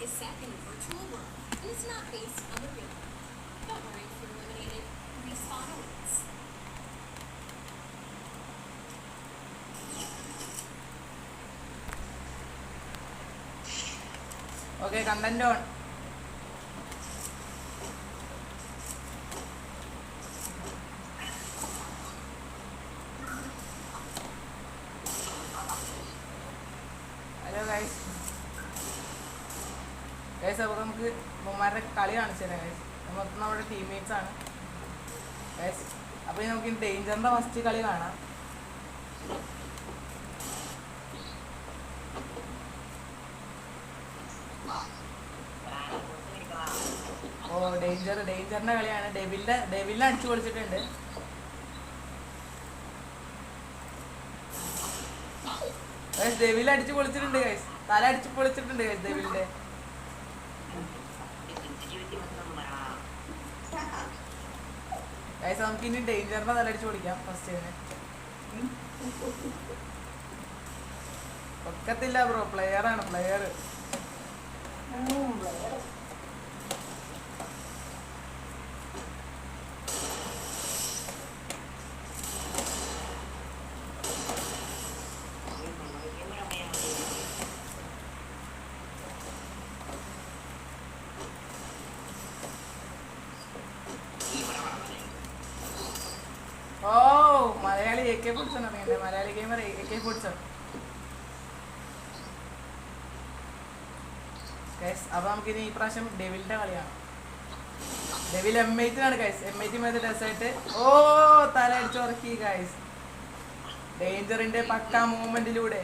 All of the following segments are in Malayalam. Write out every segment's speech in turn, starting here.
is set in a virtual world, and it's not based on the real world. Don't worry if you're eliminated. Respawn awaits. Okay, content on. Hello guys. Guys, അപ്പോൾ നമുക്ക് മുമ്മാരുടെ കളി കാണിച്ചു തരാം ഗൈസ്. മൊത്തം നമ്മുടെ ടീംമേറ്റ്സ് ആണ് ഗൈസ്. അപ്പോൾ നമുക്ക് ഡേഞ്ചറിൻ്റെ ഫസ്റ്റ് കളി കാണാം. ഓ ഡേഞ്ചറിൻ്റെ കളിയാണ്. ഡെവിലിനെ അടിച്ചു പൊളിച്ചിട്ടുണ്ട്. ഗൈസ് ഡെവിൽ അടിച്ചു പൊളിച്ചിട്ടുണ്ട് ഗൈസ്. തല അടിച്ചു പൊളിച്ചിട്ടുണ്ട് ഗൈസ് ഡെവിലിൻ്റെ. ഗൈസ് നമുക്ക് ഇനി ഡേഞ്ചറിൻ്റെ തല അടിച്ചു പൊളിക്കാം ഫസ്റ്റ്. ഒക്കത്തില്ല ബ്രോ, പ്ലെയറാണ് പ്ലെയർ. ഓ മലയാളി AK-47 അറിയണ്ടേ? Malayali gamer AK-47. ഗൈസ് അപ്പോൾ നമുക്കിനി ഈ പ്രാവശ്യം ഡെവിലിൻ്റെ കളിയാണ്. Devil M8 guys. M8 desert. ഓ തല അടിച്ചുറക്കി ഗൈസ് ഡേഞ്ചറിൻ്റെ പക്കാ മൂവ്മെൻറ്റിലൂടെ.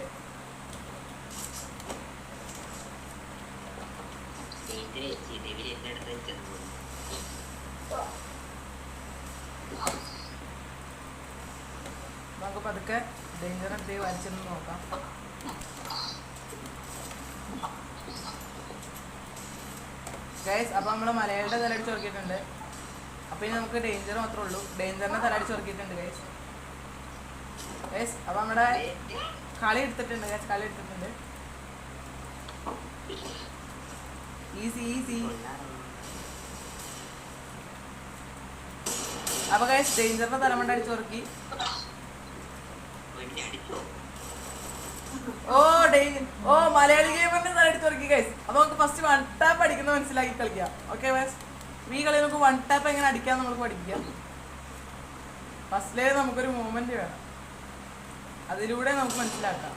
നമുക്ക് പതുക്കെ ഡേഞ്ചറിനെ വലിച്ചെന്ന് നോക്കാം. ഗൈസ് അപ്പോൾ നമ്മൾ മലയാളിയുടെ തല അടിച്ച് ഉറക്കിയിട്ടുണ്ട്. അപ്പോൾ ഇനി നമുക്ക് ഡേഞ്ചർ മാത്രമേ ഉള്ളൂ. ഡേഞ്ചറിനെ തല അടിച്ച് ഉറക്കിയിട്ടുണ്ട് ഗൈസ്. ഗൈസ് അപ്പോൾ നമ്മുടെ കളി എടുത്തിട്ടുണ്ട് ഗൈസ്. കളി എടുത്തിട്ടുണ്ട്. ഈസി. അപ്പോൾ ഗൈസ് ഡേഞ്ചറിന്റെ തലമണ്ട അടിച്ച് ഉറക്കി. ഓ മലയാളി ഗെയിമറിന്റെ തല അടിച്ച് ഉറക്കി ഗൈസ്. അപ്പോൾ നമുക്ക് ഫസ്റ്റ് 1 ടാപ്പ് അടിക്കുന്നത് മനസ്സിലാക്കി കളിക്കാം. ഓക്കെ ഗൈസ്, ഈ കളി നമുക്ക് 1 ടാപ്പ് എങ്ങനെ അടിക്കാം നമുക്ക് പഠിക്കാം. ഫസ്റ്റിലേ നമുക്കൊരു മൂവ്മെന്റ് വേണം, അതിലൂടെ നമുക്ക് മനസ്സിലാക്കാം.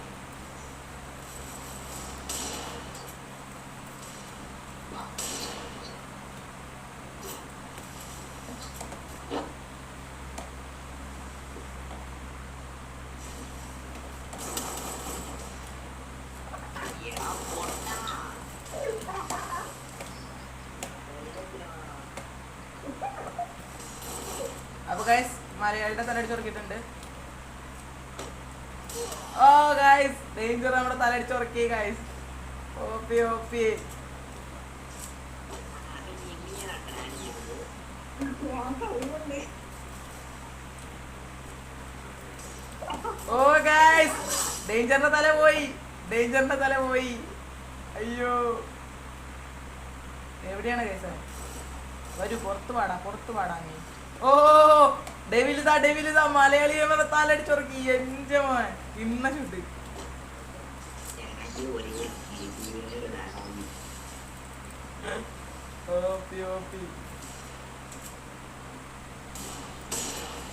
അപ്പോൾ ഗൈസ് മലയാളിയുടെ തലടിച്ച് ഉറക്കിയിട്ടുണ്ട്. ഓ ഗൈസ് ഡേഞ്ചർ നമ്മുടെ തലടിച്ച് ഉറക്കി ഗൈസ്. ഓപ്പി ഓ ഗൈസ് ഡേഞ്ചറിന്റെ തല പോയി. അയ്യോ എവിടെയാണ് ഗൈസ്? വരൂ പുറത്ത് പാടാ നീ. ഓ ഡെവിലിതാ മലയാളി തലടിച്ചുറക്കി. എന്റെ മോൻ ഇന്ന ഷൂട്ട്.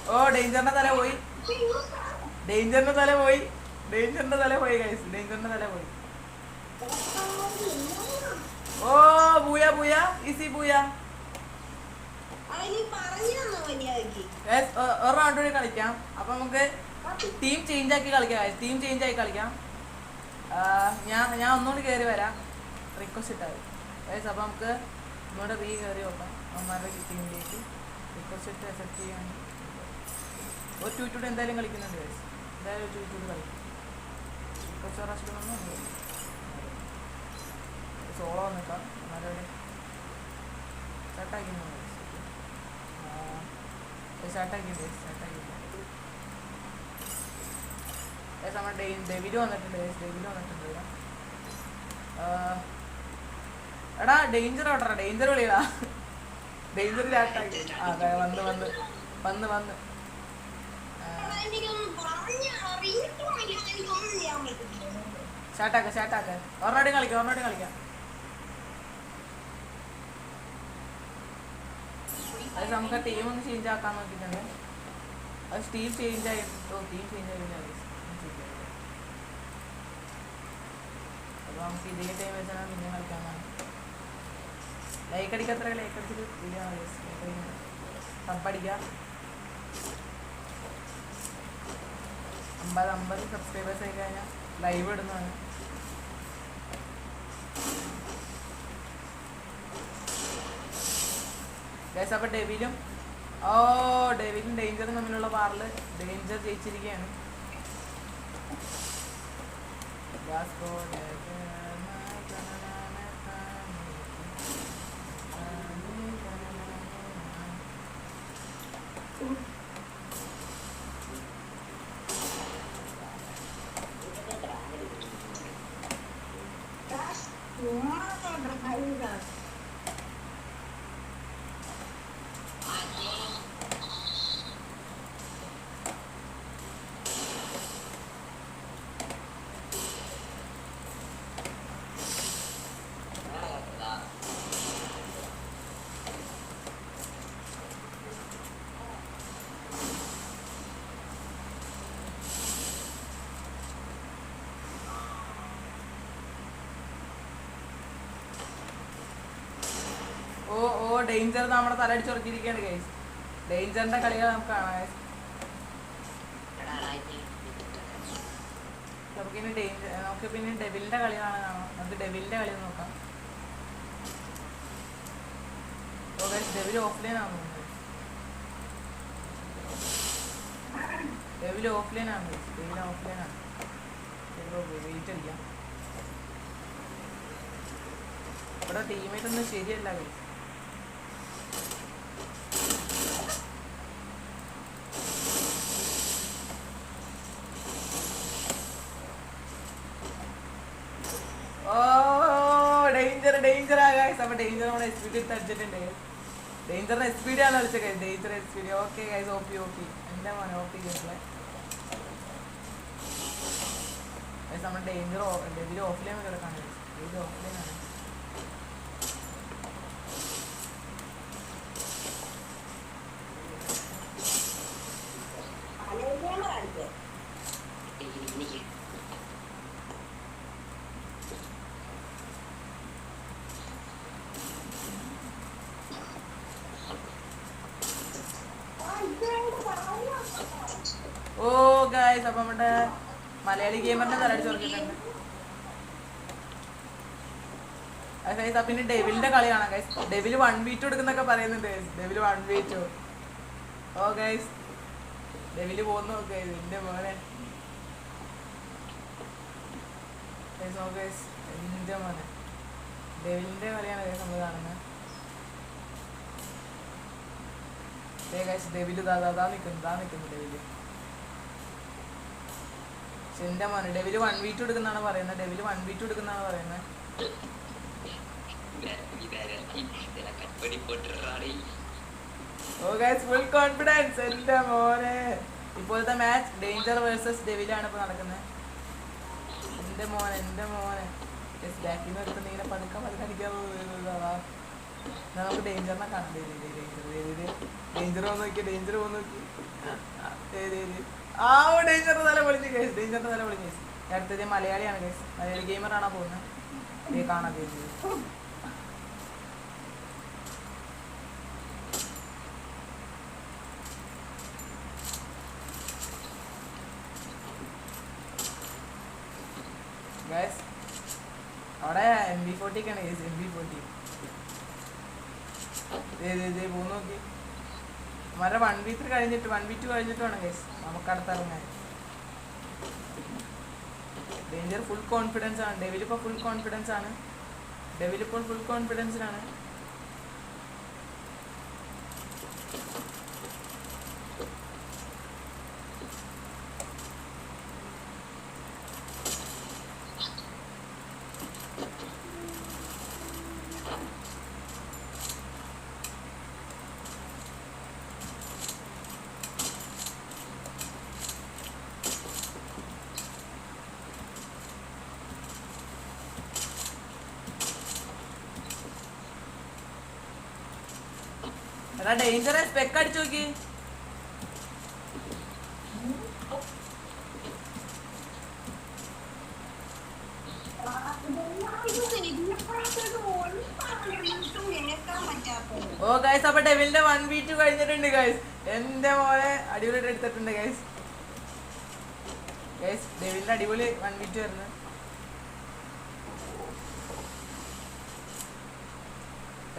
ഓ ഡേഞ്ചറിന്റെ തല പോയി ഗൈസ്. ഡേഞ്ചറിന്റെ തല പോയി. ഓ ബൂയ ഈസി ബൂയ. ഒരു റൗണ്ട് കൂടി കളിക്കാം. അപ്പൊ നമുക്ക് ടീം ചേഞ്ച് ആക്കി കളിക്കാം. ഞാൻ ഒന്നുകൂടി കയറി വരാം. റിക്വസ്റ്റ് ഇട്ടായി ഗൈസ്. അപ്പൊ നമുക്ക് നമ്മുടെ കയറി നോക്കാം. അവന്മാരുടെ ടീമിലേക്ക് റിക്വസ്റ്റ് ഇട്ട് അക്സെപ്റ്റ് ചെയ്യാൻ ഒരു 2 എന്തായാലും കളിക്കുന്നുണ്ട് ഗൈസ്. എന്തായാലും 2 കളിക്കും. റിക്വസ്റ്റ് റഷ് സോളോ വന്നിക്കാം. അവന്മാരുടെ സ്റ്റാർട്ടാക്കി നമ്മുടെ ഡെവില് വന്നിട്ടുണ്ട്. എടാ ഡേഞ്ചർ ഓട്ടറാ, ഡേഞ്ചർ വിളിയടാ, ഡേഞ്ചർ ചാട്ടാക്കി. അതെ വന്ന് വന്ന് വന്ന് വന്ന് ഷാട്ടാക്ക ഷാട്ടാക്ക. ഒരെണ്ണോടി കളിക്കാം, ഒരെണ്ണോടി കളിക്കാം. അത് നമുക്ക് ടീം ഒന്ന് ചേഞ്ച് ആക്കാൻ നോക്കിയിട്ടുണ്ട്. അത് ടീം ചേഞ്ച് ആയി, ടീം ചേഞ്ച് ആയി. അപ്പോൾ നമുക്ക് ഇതേ ടൈം വെച്ചാൽ പിന്നെ കളിക്കാമെന്നാണ്. ലൈക്ക് അടിക്കാത്ര, ലൈക്ക് അടിച്ചിട്ട് വീഡിയോ സബ്ബടിക്കുക. 50 സബ്സ്ക്രൈബേഴ്സ് ആയി കഴിഞ്ഞാൽ ലൈവ് ഇടുന്നതാണ്. ഗൈസ് അപ്പോൾ ഡെവിലും ഡെവിലും ഡേഞ്ചറും തമ്മിലുള്ള വാറിൽ ഡേഞ്ചർ ജയിച്ചിരിക്കുകയാണ്. ഡേഞ്ചർ നമ്മുടെ തലടിച്ചുറക്കിയിരിക്കുകയാണ് ഗൈസ്. ഡേഞ്ചറിന്റെ കളികൾ നമുക്ക് കാണാം ഗൈസ്. നമുക്ക് പിന്നെ ഡെവിലിന്റെ കളികളാണ് കാണാം. നമുക്ക് ഡെവിലിന്റെ കളി നോക്കാം. ഡെവിൽ ഓഫ്ലൈൻ ആണ് തോന്നുന്നത്. ഡെവിൽ ഓഫ്ലൈൻ ആണ്. ഡെവിൽ ഓഫ്ലൈൻ ആണ്. വെയിറ്റ് അടിക്കാം. ഇവിടെ ടീമേറ്റ് ഒന്നും ശരിയല്ല ഗൈസ്. Danger guys. അപ്പോൾ ഡേഞ്ചർ നമ്മുടെ എസ് പി ഡി എടുത്ത് അടിച്ചിട്ടുണ്ട്. ഡേഞ്ചറിന് എസ് പി ഡി ആണ് കളിച്ചത് guys. Danger S P D. Okay guys, OP എൻ്റെ മോനെ ഓപ്പി ഗൈസ്. നമ്മുടെ ഡേഞ്ചർ ഡെവിൽ ഓഫ്ലൈൻ കിടക്കാണ്. ഡെവിൽ ഓഫ്ലൈൻ ആണ്. ഓ ഗൈസ്, അപ്പം നമ്മുടെ മലയാളി ഗെയിമറിന്റെ തലടിച്ച് തുറക്കിയിട്ടുണ്ട്. ഗൈസ് പിന്നെ ഡെവിലിന്റെ കളി കാണാം ഗൈസ്. ഡെവിൽ 1v2 എടുക്കുന്നൊക്കെ പറയുന്നുണ്ട് ഗൈസ്. Devil 1v2. ഓ ഗൈസ് ഡെവില് പോകുന്നു നോക്കുക. എന്റെ മോനെ എന്റെ മോനെ ഡെവിലിന്റെ കളിയാണ് ഗൈസ് നമ്മൾ കാണുന്നത്. ഡെവില് നിൽക്കുന്നു ഡെവില്. എന്റെ മോനെ ഡെവില് 1v2 എടുക്കുന്നതാണ് പറയുന്നത്. ഡെവില് 1v2 എടുക്കുന്നതാണ് പറയുന്നത്. ഓ ഗൈസ് ഫുൾ കോൺഫിഡൻസ് എന്റെ മോനെ. ഇപ്പോഴത്തെ മാച്ച് ഡേഞ്ചർ വേഴ്സസ് ഡെവിലാണ് ഇപ്പൊ നടക്കുന്നത്. എന്റെ മോനെ ബാക്കിൽ നിന്ന് എടുത്തിട്ട് ഇങ്ങനെ പതുക്കെ അടിക്കാൻ നമുക്ക് ഡേഞ്ചറിനെ കാണാം. ഡേഞ്ചർ പോകുന്ന നോക്കി ആ ഡേഞ്ചറിന്റെ തല പൊളിഞ്ഞ് കേസ്. ഡേഞ്ചറിന്റെ തല പൊളിഞ്ഞ് കേസ്. അടുത്തത് മലയാളിയാണ് കേസ്. മലയാളി ഗെയിമറാണോ പോകുന്നത്. കാണാൻ ഗൈസ് അവിടെ MB40 ഒക്കെയാണ് ഗൈസ്. MB40 പോകുന്ന നോക്കി. മറ്റേ 1v3 കഴിഞ്ഞിട്ട് 1v2 കഴിഞ്ഞിട്ട് വേണം ഗൈസ് നമുക്ക് അടുത്തിറങ്ങാൻ. ഡേഞ്ചർ ഫുൾ കോൺഫിഡൻസ് ആണ്. ഡെവിലിപ്പോൾ ഫുൾ കോൺഫിഡൻസ് ആണ്. ഡെവിലിപ്പോൾ ഫുൾ കോൺഫിഡൻസിലാണ്. എടാ ഡേഞ്ചറെ സ്പെക്ക് അടിച്ചു നോക്കി. ഓ ഗൈസ്, അപ്പൊ ഡെവിലിന്റെ 1v2 കഴിഞ്ഞിട്ടുണ്ട് ഗൈസ്. എന്റെ മോനെ അടിപൊളിയായിട്ട് എടുത്തിട്ടുണ്ട് ഗൈസ്. ഗൈസ് ഡെവിലിന്റെ അടിപൊളി 1v2 വരുന്നത്.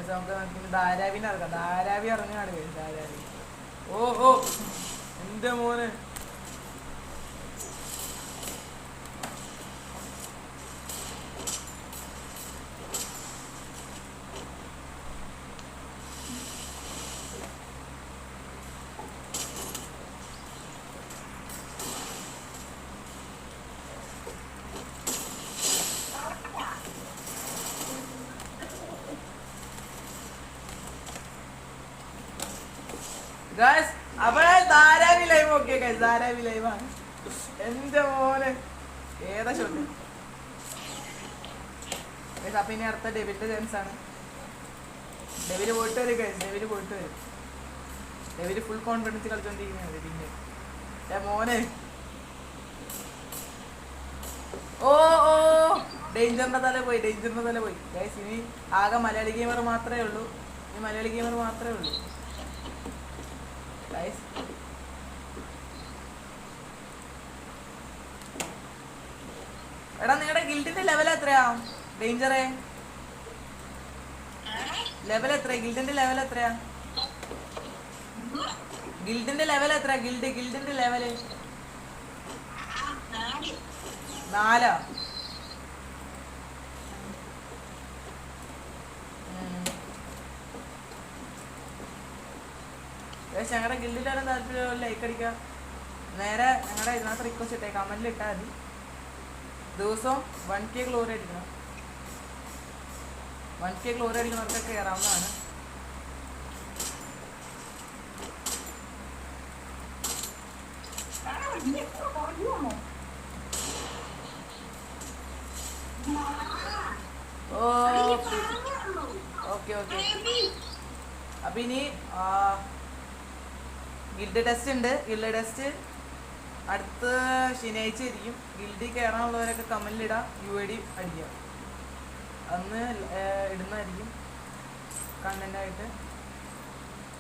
നമുക്ക് ധാരാവിനെ ഇറക്കാം. ധാരാവി ഇറങ്ങാണ് ഗൈസ്. ധാരാവി. ഓ ഓ എന്റെ മോനെ. ഗൈസ് അപ്പോഴേ Dharavi live okay guys. Dharavi ലൈവാണ്. എന്റെ മോനെ ഏതാ ഷോട്ട് ഗൈസ്. അപ്പൊ ഇനി അടുത്ത ഡെവിലിന്റെ ചാൻസ് ആണ്. ഡെവില് പോയിട്ട് വരും ഗൈസ്. ഡെവില് പോയിട്ട് വരും. ഡെവില് ഫുൾ കോൺഫിഡൻസ് കളിച്ചോണ്ടിരിക്കുന്നത്. പിന്നെ മോനെ ഓ ഓ ഡേഞ്ചറിന്റെ തല പോയി. ഡേഞ്ചറിന്റെ തല പോയി ഗൈസ്. ഇനി ആകെ മലയാളി ഗെയിമർ മാത്രമേ ഉള്ളൂ. ഇനി മലയാളി ഗെയിമർ മാത്രമേ ഉള്ളൂ ഗൈസ്. എടാ നിങ്ങളുടെ ഗിൽഡിന്റെ ലെവൽ എത്രയാ ഡേഞ്ചറെ? ലെവൽ എത്രയാ? ഗിൽഡിന്റെ ലെവൽ എത്രയാ? ഗിൽഡിന്റെ ലെവൽ എത്രയാ? ഗിൽഡിന്റെ ലെവല് 4. ഞങ്ങളുടെ ഗിൽഡിലാണ് താല്പര്യം. ലൈക്ക് അടിക്കുക. നേരെ ഞങ്ങളുടെ ഇതിനകത്ത് റിക്വസ്റ്റ് ഇട്ടേ. കമന്റിൽ ഇട്ടാൽ മതി. ദിവസവും 1K ഗ്ലോറി അടിക്കണം. 1K ഗ്ലോറി അടിക്കുന്നവർക്കൊക്കെ കയറാവുന്നതാണ്. Okay okay. അപ്പൊ ഇനി ഗിൽഡ് ടെസ്റ്റ് ഉണ്ട്. ഗിൽഡ് ടെസ്റ്റ് അടുത്ത ശനിയാഴ്ച ആയിരിക്കും. ഗിൽഡിൽ കയറാനുള്ളവരൊക്കെ കമന്റിലിടാം. UID അടിക്കാം. അന്ന് ഇടുന്നതായിരിക്കും കണ്ടന്റായിട്ട്.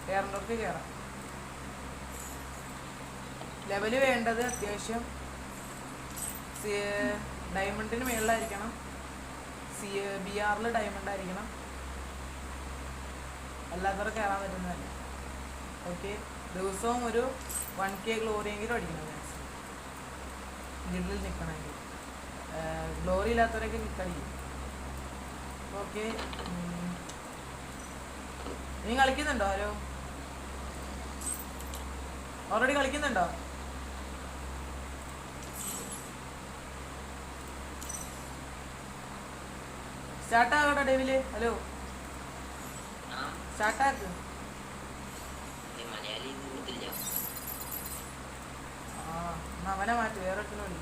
കയറേണ്ടവർക്ക് കയറാം. ലെവല് വേണ്ടത് അത്യാവശ്യം ഡയമണ്ടിന് മേളിലായിരിക്കണം. BR ഡയമണ്ട് ആയിരിക്കണം. അല്ലാത്തവർ കയറാൻ പറ്റുന്നതല്ല. ഓക്കെ. ദിവസവും ഒരു 1K ഗ്ലോറിയെങ്കിലും അടിക്കണം ഗിൽഡിൽ നിൽക്കണമെങ്കിൽ. ഗ്ലോറി ഇല്ലാത്തവരൊക്കെ കിട്ടടിക്കും. ഓക്കെ. നീ കളിക്കുന്നുണ്ടോ? ഹലോ, ഓൾറെഡി കളിക്കുന്നുണ്ടോ? സ്റ്റാർട്ടാകട്ടോ ഡെവില്? ഹലോ സ്റ്റാർട്ടാക്ക്. അവനെ മാറ്റി വേറെ ഒറ്റനോടി.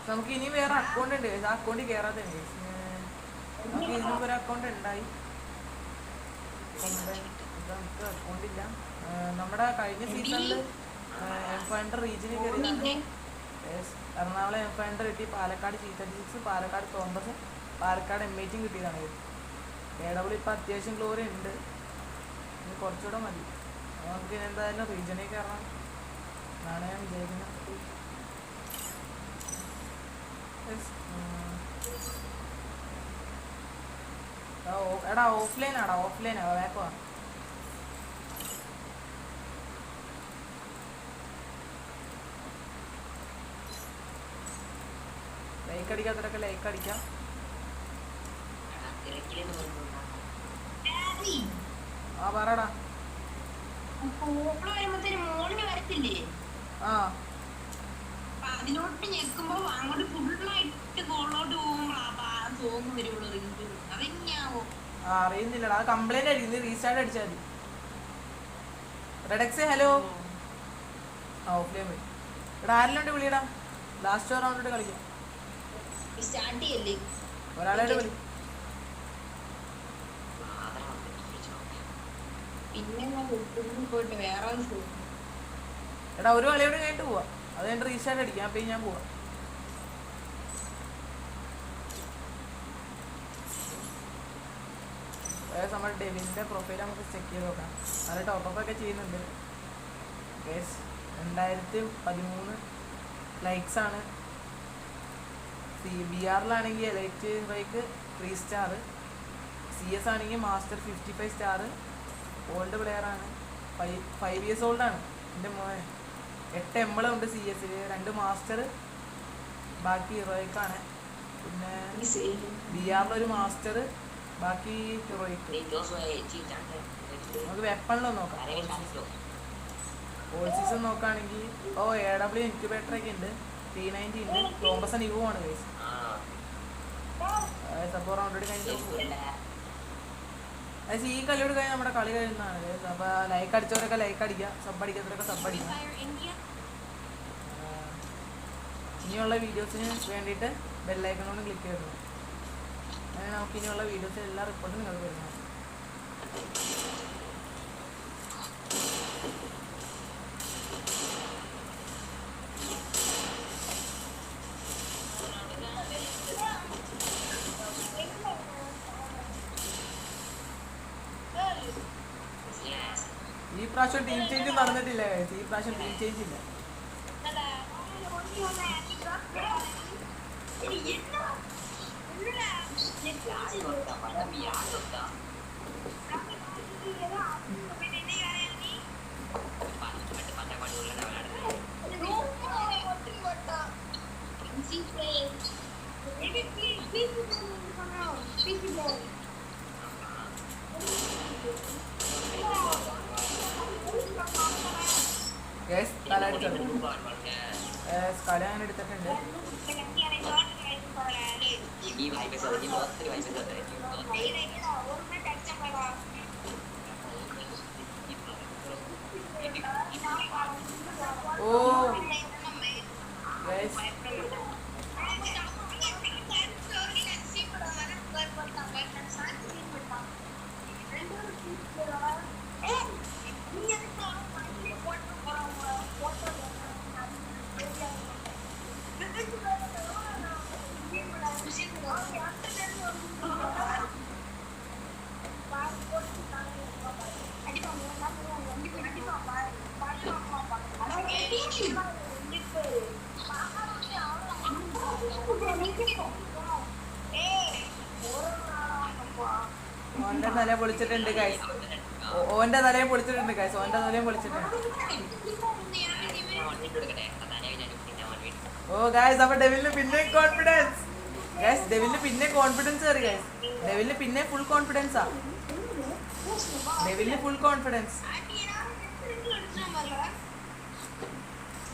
നമുക്ക് ഇനി വേറെ അക്കൗണ്ട് ഉണ്ട്. ആ അക്കൗണ്ടിൽ കയറാതെ നമുക്ക് ഇതിന് ഒരു അക്കൗണ്ട് ഉണ്ടായി. നമുക്ക് അക്കൗണ്ട് ഇല്ല. നമ്മുടെ കഴിഞ്ഞ സീസണിൽ M500 റീജിയനിൽ കയറിയതാണ്. എറണാകുളം M500 കിട്ടി. Palakkad G36, Palakkad compass, Palakkad M8 കിട്ടിയതാണ്. AW ഇപ്പം അത്യാവശ്യം ഗ്ലോറി ഉണ്ട്. ഇനി കുറച്ചുകൂടെ മതി. നമുക്ക് ഇനി എന്തായാലും റീജിയനിൽ കയറണം എന്നാണ് ഞാൻ വിചാരിക്കുന്നത്. എടാ ഓഫ്ലൈനാടാ. ഓഫ്ലൈനാ. വേപ്പോ ലൈക്ക് അടിക്കാത്തവരൊക്കെ ലൈക്ക് അടിക്കാം. ആ പറടാ. ആ അതിലോട്ട് ഞെക്കുമ്പോ അങ്ങോട്ട് ഫുള്ളായിട്ട് കോളിലോട്ട് പോകുമ്പോ അറിയുന്നില്ലടാ. അത് കംപ്ലൈന്റ് ആയിരിക്കും. റീസ്റ്റാർട്ട് അടിച്ചാൽ മതി. Redux hello. ആ ഓഫ്ലൈൻ പോയി. ഇവിടെ ആരെല്ലാം വിളിയടാ. ലാസ്റ്റ് റൗണ്ടിട്ട് കളിക്കാം. ഒരാളായിട്ട് വിളി. പിന്നെ ഞാൻ പോയിട്ട് വേറെ എടാ ഒരു കളിയോട് കഴിഞ്ഞിട്ട് പോവാം. അത് കഴിഞ്ഞിട്ട് റീസ്റ്റാർട്ട് അടിക്കാം. അപ്പം ഞാൻ പോവാം. നമ്മുടെ ഡെവിൻ്റെ പ്രൊഫൈൽ നമുക്ക് ചെക്ക് ചെയ്ത് നോക്കാം. നല്ല ടോപ്പപ്പൊക്കെ ചെയ്യുന്നുണ്ട്. 2013 ലൈക്സാണ്. BR-ലാണെങ്കിൽ എലൈറ്റ് ഹീറോയ്ക്ക് 3 സ്റ്റാർ, CS ആണെങ്കിൽ മാസ്റ്റർ 55 സ്റ്റാർ. ഓൾഡ് പ്ലെയറാണ്, 5 years ഓൾഡാണ് എൻ്റെ മോനെ. 8 എംബളം ഉണ്ട് CS-ൽ, 2 മാസ്റ്റർ, ബാക്കി ഹീറോയ്ക്കാണ്. പിന്നെ BR-ൽ 1 മാസ്റ്റർ, ബാക്കി ഹീറോയ്ക്ക്. നമുക്ക് വെപ്പണിലൊന്ന് നോക്കാം. ഓൾ സീസൺ നോക്കുകയാണെങ്കിൽ AW ഇൻക്യുബേറ്ററൊക്കെ ഉണ്ട്, T90 ഉണ്ട്, തോമസൺ ഇവോ ആണ് ഗൈസ്. അപ്പോൾ റൗണ്ട് കഴിഞ്ഞിട്ട് ഈ കളിയോട് കഴിഞ്ഞാൽ നമ്മുടെ കളി കഴിയുന്നതാണ് ഗൈസ്. അപ്പോൾ ലൈക്ക് അടിച്ചവരൊക്കെ ലൈക്ക് അടിക്കുക, സബ് അടിക്കാത്തവരൊക്കെ സബ് അടിക്കുക. ഇനിയുള്ള വീഡിയോസിന് വേണ്ടിയിട്ട് ബെല്ലൈക്കണോട് ക്ലിക്ക് ചെയ്തു. അങ്ങനെ നമുക്ക് ഇനിയുള്ള വീഡിയോസിൽ എല്ലാ റിപ്പോർട്ടും നിങ്ങൾക്ക് വരുന്നത്. ഈ പ്രാവശ്യം ടീം ചേഞ്ച് നടന്നിട്ടില്ല ഗൈസ്. ഈ പ്രാവശ്യം ടീം ചേഞ്ച് ഇല്ല. ഗൈസ് തലടിച്ചോണ്ട് കളി അങ്ങനെ എടുത്തിട്ടുണ്ട്. ഓ ഗൈസ് ഓന്റെ തല പൊളിച്ചിട്ടുണ്ട് ഗൈസ്. ഓന്റെ തലയും പൊളിച്ചിട്ടുണ്ട് ഗൈസ്. ഓന്റെ തലയും പൊളിച്ചിട്ടുണ്ട്. ഓ ഗൈസ്, അപ്പൊ ഡെവിലിന് പിന്നെ കോൺഫിഡൻസ് ഗൈസ്. ഡെവിലിന് പിന്നെ കോൺഫിഡൻസ് കയറി ഗൈസ്. ഡെവിലിന് പിന്നെ ഫുൾ കോൺഫിഡൻസാ. ഡെവിലിന് ഫുൾ കോൺഫിഡൻസ്.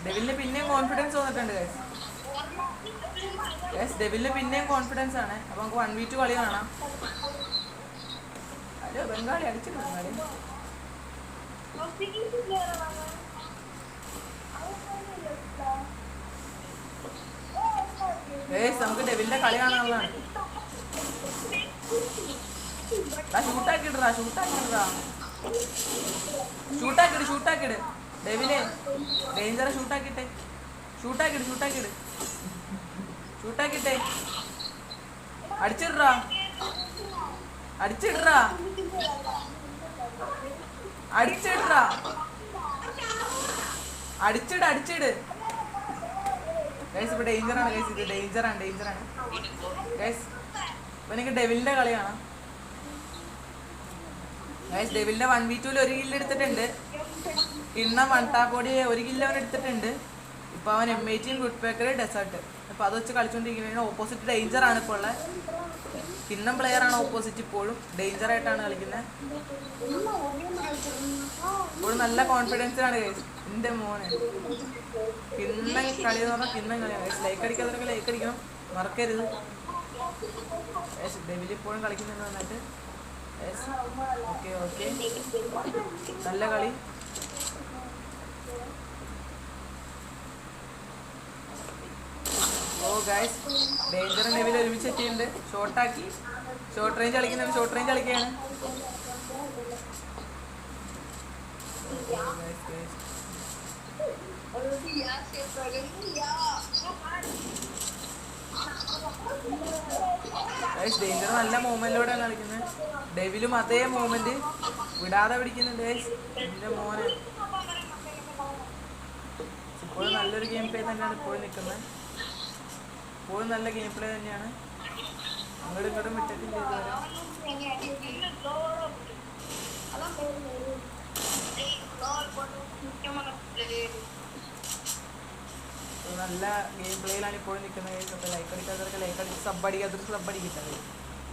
ഡെവിലിന് പിന്നെയും കോൺഫിഡൻസ് വന്നിട്ടുണ്ട് ഗൈസ്. ഗൈസ് ഡെവിലിന് പിന്നെയും കോൺഫിഡൻസ് ആണ്. അപ്പൊ നമുക്ക് 1v2 കളി കാണാം. ഹലോ ബംഗാളി അടിച്ചിട്ട് ബംഗാളി. ഗൈസ് നമുക്ക് ഡെവിലിന്റെ കളി കാണാനുള്ളതാണ്. ഷൂട്ടാക്കിയിട്ടാ ഷൂട്ടാക്കിട് ഡെവിലെ ഡേഞ്ചറെ ഷൂട്ടാക്കിട്ടെ അടിച്ചിടാ അടിച്ചിട് ഗൈസ്. ഇപ്പൊ ഡേഞ്ചറാണ് ഗൈസ്. ഇത് ഡേഞ്ചറാണ് ഗൈസ്. ഇപ്പൊ എനിക്ക് ഡെവിലിന്റെ കളി കാണാം ഗൈസ്. ഡെവിലിന്റെ 1v2 1 കില്ല് എടുത്തിട്ടുണ്ട്. ഇന്ന മൺടാപ്പോടി 1 കില്ല് അവൻ എടുത്തിട്ടുണ്ട്. ഇപ്പൊ അവൻ M18 ഗുഡ് പേക്കർ ഡെസേർട്ട്. അപ്പൊ അത് വെച്ച് കളിച്ചോണ്ടിരിക്കുന്നതിന് ഓപ്പോസിറ്റ് ഡേഞ്ചറാണ് ഇപ്പോൾ ഉള്ളത്. കിണ്ണം പ്ലെയറാണ് ഓപ്പോസിറ്റ്. ഇപ്പോഴും ഡേഞ്ചറായിട്ടാണ് കളിക്കുന്നത്. ഇപ്പോഴും നല്ല കോൺഫിഡൻസിലാണ് ഗൈസ്. എൻ്റെ മോനെ കിണ്ണം കളി എന്ന് പറഞ്ഞാൽ കിണ്ണം കളിയാണ് ഗൈസ്. ലൈക്ക് അടിക്കാത്തവരൊക്കെ ലൈക്ക് അടിക്കണം, മറക്കരുത്. ഡെവിൽ ഇപ്പോഴും കളിക്കുന്നുണ്ട് നന്നായിട്ട്. ഓക്കെ നല്ല കളി. ഓ ഗൈസ് ഡേഞ്ചർ ഡെവിൽ ഒരുമിച്ച് എത്തിയിട്ടുണ്ട്. ഷോർട്ട് റേഞ്ച് കളിക്കുന്നവർ ഷോർട്ട് റേഞ്ച് കളിക്കുകയാണ്. ഡേഞ്ചർ നല്ല മൂവ്മെന്റിലൂടെയാണ് കളിക്കുന്നത്. ഡെവിലും അതേ മൂവ്മെന്റ് വിടാതെ പിടിക്കുന്നുണ്ട് ഗൈസ്. എന്റെ മോനെ ഇപ്പോഴും നല്ലൊരു ഗെയിം പ്ലേ തന്നെയാണ് ഇപ്പോഴും നിൽക്കുന്നത്. ഇപ്പോഴും നല്ല ഗെയിം പ്ലേ തന്നെയാണ്. അങ്ങോട്ടും ഇങ്ങോട്ടും വിട്ടിട്ടില്ല ഇതുവരെ. നല്ല ഗെയിം പ്ലേയിലാണ് ഇപ്പോഴും നിൽക്കുന്നത്. അപ്പോൾ ലൈക്ക് അടിക്കാത്തവർക്ക് ലൈക്ക് അടിച്ച് സബ് അടിക്കാത്തവർക്ക് സബ് അടിക്കുന്നത്.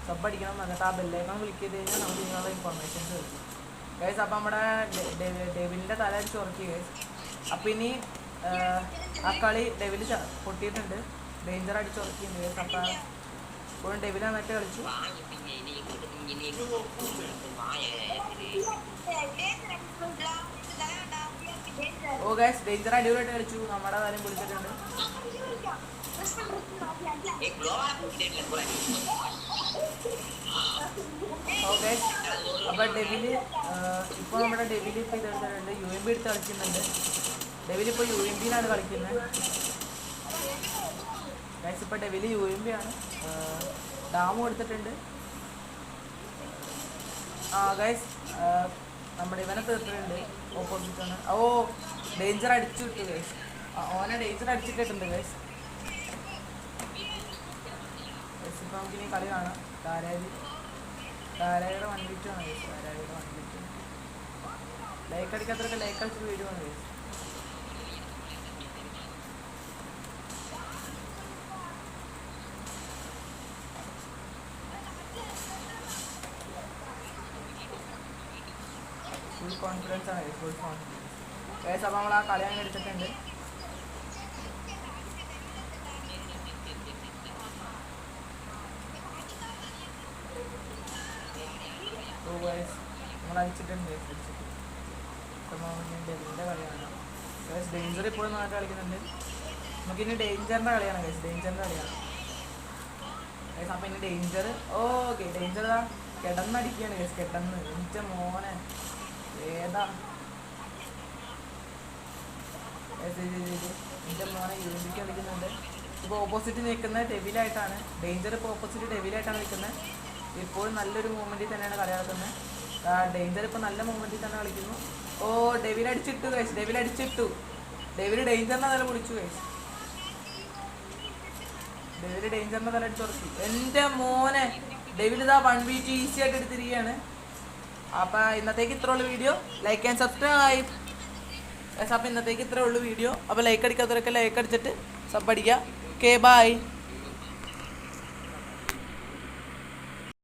സബ് അടിക്കണം. എന്നിട്ട് ആ ബെല്ലേക്കാണ് ക്ലിക്ക് ചെയ്ത് കഴിഞ്ഞാൽ നമുക്ക് ഇതിനുള്ള ഇൻഫർമേഷൻസ് കിട്ടും ഗൈസ്. അപ്പോൾ നമ്മുടെ ഡെവിലിൻ്റെ തല അടിച്ച് ഉറക്കി ഗൈസ്. അപ്പം ഇനി ആ കളി ഡെവിൽ പൊട്ടിയിട്ടുണ്ട്. ഡേഞ്ചർ അടിച്ച് ഉറക്കിയിട്ടുണ്ട് ഗൈസ്. അപ്പം ഇപ്പോഴും ഡെവിൽ നന്നായിട്ട് കളിച്ചു. ഓ ഗൈസ് ഡേഞ്ചർ അടിപൊളിയായിട്ട് കളിച്ചു. നമ്മുടെ കാര്യം വിളിച്ചിട്ടുണ്ട്. ഓ ഗൈസ് അപ്പോൾ ഡെവില് ഇപ്പോൾ നമ്മുടെ ഡെവില് ഇപ്പോൾ ഇതെടുത്തിട്ടുണ്ട്. UMP എടുത്ത് കളിക്കുന്നുണ്ട്. ഡെവിൽ ഇപ്പോൾ UMPയിലാണ് കളിക്കുന്നത് ഗൈസ്. ഇപ്പോൾ ഡെവിൽ UMP ആണ്. ഡാമും എടുത്തിട്ടുണ്ട്. ഗൈസ് നമ്മുടെ ഇവനെ തീർത്തിട്ടുണ്ട്. ഓപ്പോസിറ്റാണ്. ഓ ഡേഞ്ചർ അടിച്ചു വിട്ടു ഗൈസ്. ഓനെ ഡേഞ്ചർ അടിച്ചിട്ടുണ്ട് ഗൈസ്. ഇപ്പോൾ നമുക്കിനി കളി കാണാം. ധാരാവിയുടെ 1v2 ആണ് ഗൈസ്. ധാരാവിയുടെ 1v2. ലൈക്ക് അടിക്കാത്തവരൊക്കെ ലൈക്ക് അടിച്ച് വീഡിയോ ആണ് ഗൈസ്. ഫുൾ കോൺഫിഡൻസ് ആണ് ഗൈസ്. Full confidence guys. അപ്പോൾ നമ്മൾ ആ കളി അങ്ങനെ എടുത്തിട്ടുണ്ട്. ഓ ഗൈസ് നമ്മൾ അടിച്ചിട്ടുണ്ട് ഗൈസ്. അടിച്ചിട്ട് ഡെവിലിൻ്റെ കളിയാണ് ഗൈസ്. ഡേഞ്ചർ ഇപ്പോഴും നന്നായിട്ട് കളിക്കുന്നുണ്ട്. നമുക്കിനി ഡേഞ്ചറിൻ്റെ കളിയാണ് ഗൈസ്. ഡേഞ്ചറിൻ്റെ കളിയാണ് ഗൈസ്. അപ്പോൾ ഇനി ഡേഞ്ചർ ഓക്കെ ഡേഞ്ചർ കിടന്നടിക്കുകയാണ് ഗൈസ്. കിടന്ന് എൻ്റെ മോനെ ഏതാ എൻ്റെ മോനെ UMP കളിക്കുന്നുണ്ട്. ഇപ്പോൾ ഓപ്പോസിറ്റ് നിൽക്കുന്ന ഡെവിലായിട്ടാണ്. ഡേഞ്ചർ ഇപ്പോൾ ഓപ്പോസിറ്റ് ഡെവിലായിട്ടാണ് നിൽക്കുന്നത്. ഇപ്പോഴും നല്ലൊരു മൂവ്മെൻറ്റിൽ തന്നെയാണ് കളി നടക്കുന്നത്. ഡേഞ്ചർ ഇപ്പോൾ നല്ല മൂവ്മെൻറ്റിൽ തന്നെ കളിക്കുന്നു. ഓ ഡെവിൽ അടിച്ചിട്ടു ഗൈസ്. ഡെവിൽ അടിച്ചിട്ടു. ഡെവിൽ ഡേഞ്ചറിൻ്റെ തല പിടിച്ചു ഗൈസ്. ഡെവിൽ ഡേഞ്ചറിൻ്റെ തല അടിച്ചു തുറക്കി. എൻ്റെ മോനെ ഡെവിൽ ഇതാ 1v2 ഈസി ആയിട്ട് എടുത്തിരിക്കുകയാണ്. അപ്പോൾ ഇന്നത്തേക്ക് ഇത്ര ഉള്ളു വീഡിയോ. Like and subscribe. അപ്പോൾ ഇന്നത്തേക്ക് ഇത്രേ ഉള്ളൂ വീഡിയോ. അപ്പോൾ ലൈക്ക് അടിക്കാത്തവരൊക്കെ ലൈക്ക് അടിച്ചിട്ട് സബ് അടിക്കുക. Okay bye.